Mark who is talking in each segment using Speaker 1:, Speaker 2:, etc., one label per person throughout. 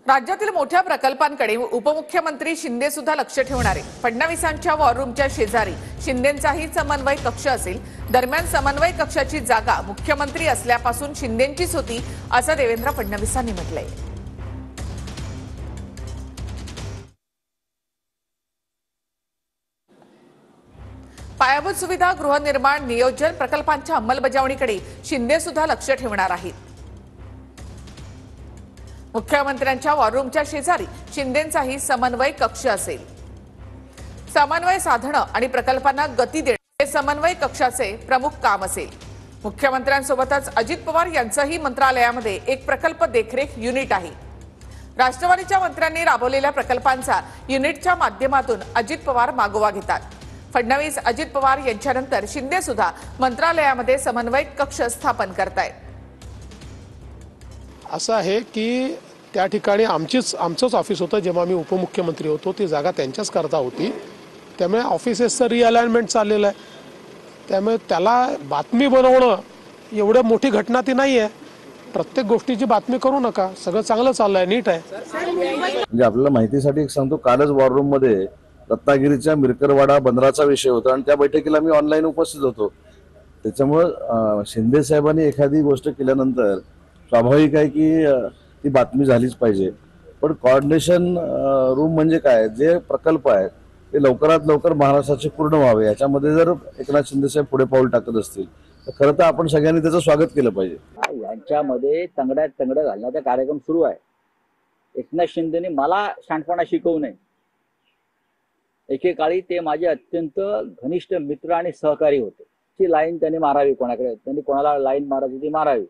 Speaker 1: राज्यातील मोठ्या प्रकल्पांकडे उपमुख्यमंत्री शिंदे सुद्धा लक्ष ठेवणार आहे। फडणवीसांच्या वॉर रूमच्या शेजारी शिंदेंचाही समन्वय कक्ष असेल। दरम्यान समन्वय कक्षाची जागा मुख्यमंत्री असल्यापासून शिंदेंचीच होती असं देवेंद्र फडणवीसांनी म्हटलंय। पायाभूत सुविधा, गृहनिर्माण, नियोजन प्रकल्पांच्या अंमलबजावणीकडे शिंदे सुद्धा लक्ष ठेवणार आहेत। मुख्यमंत्र्यांच्या वॉर रूमच्या शेजारी शिंदेंचाही समन्वय कक्ष असेल। समन्वय साधणं आणि प्रकल्पांना गती देणं हे समन्वय कक्षाचे प्रमुख काम असेल। मुख्यमंत्र्यांसोबतच अजित पवार यांचंही मंत्रालयामध्ये एक प्रकल्प देखरेख युनिट आहे। राष्ट्रवादीच्या मंत्र्यांनी राबवलेल्या प्रकल्पांचा युनिटच्या माध्यमातून अजित पवार मागोवा घेतात। फडणवीस, अजित पवार यांच्यानंतर शिंदे सुद्धा मंत्रालयामध्ये समन्वय कक्ष स्थापन करतायत।
Speaker 2: असं आहे की त्या ठिकाणी आमचंच ऑफिस होतं जेव्हा मी उपमुख्यमंत्री होतो, ती जागा त्यांच्याच करता होती। त्यामुळे ऑफिसेसचं रिअलाइनमेंट चाललेलं आहे। त्यामुळे त्याला बातमी बनवणं एवढं मोठी घटना ती नाही आहे। प्रत्येक गोष्टीची बातमी करू नका, सगळं चांगलं चाललंय, नीट आहे।
Speaker 3: म्हणजे आपल्याला माहितीसाठी एक सांगतो, कालच वॉर रूम मध्ये रत्नागिरीच्या मिरकरवाडा बंदराचा विषय होता आणि त्या बैठकीला मी ऑनलाईन उपस्थित होतो। त्याच्यामुळे शिंदे साहेबांनी एखादी गोष्ट केल्यानंतर स्वाभाविक आहे की ती बातमी झालीच पाहिजे। पण कोऑर्डिनेशन रूम म्हणजे काय, जे प्रकल्प आहेत ते लवकरात लवकर महाराष्ट्राचे पूर्ण व्हावे, याच्यामध्ये जर एकनाथ शिंदे साहेब पुढे पाऊल टाकत असतील तर खरं तर आपण सगळ्यांनी त्याचं स्वागत केलं पाहिजे।
Speaker 4: यांच्यामध्ये तंगड्यात तंगड घालण्याचा कार्यक्रम सुरू आहे। एकनाथ शिंदेने मला शहाणपणा शिकवू नये। एकेकाळी ते माझे अत्यंत घनिष्ठ मित्र आणि सहकारी होते। ती लाईन त्यांनी मारावी, त्यांनी कोणाला लाईन मारायची ती मारावी।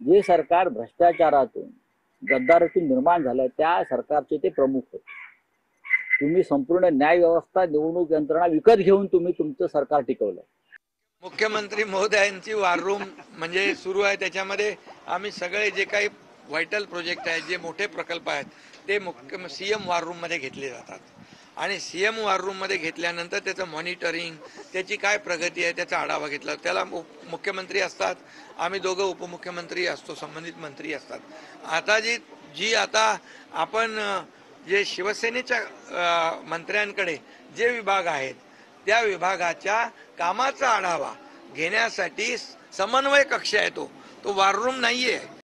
Speaker 4: जे सरकार भ्रष्टाचारातून, गद्दारीतून निर्माण झालं त्या सरकारचे ते प्रमुख होते। तुम्ही संपूर्ण न्याय व्यवस्था, निवडणूक यंत्रणा विकत घेऊन तुम्ही तुमचं सरकार टिकवलं।
Speaker 5: मुख्यमंत्री महोदयांची वॉर रूम म्हणजे सुरू आहे। त्याच्यामध्ये आम्ही सगळे जे काही व्हायटल प्रोजेक्ट आहेत, जे मोठे प्रकल्प आहेत, ते सीएम वॉर रूम मध्ये घेतले जातात आणि सीएम वॉर रूम मध्ये घेतल्यानंतर त्याचं मॉनिटरिंग, त्याची काय प्रगती आहे त्याचा आढावा घेतला। त्याला मुख्यमंत्री असतात, आम्ही दोघं उपमुख्यमंत्री असतो, संबंधित मंत्री असतात। आता आता आपण जे शिवसेनेच्या मंत्र्यांकडे जे विभाग आहेत त्या विभागाच्या कामाचा आढावा घेण्यासाठी समन्वय कक्ष आहे। तो वॉर रूम नाहीये।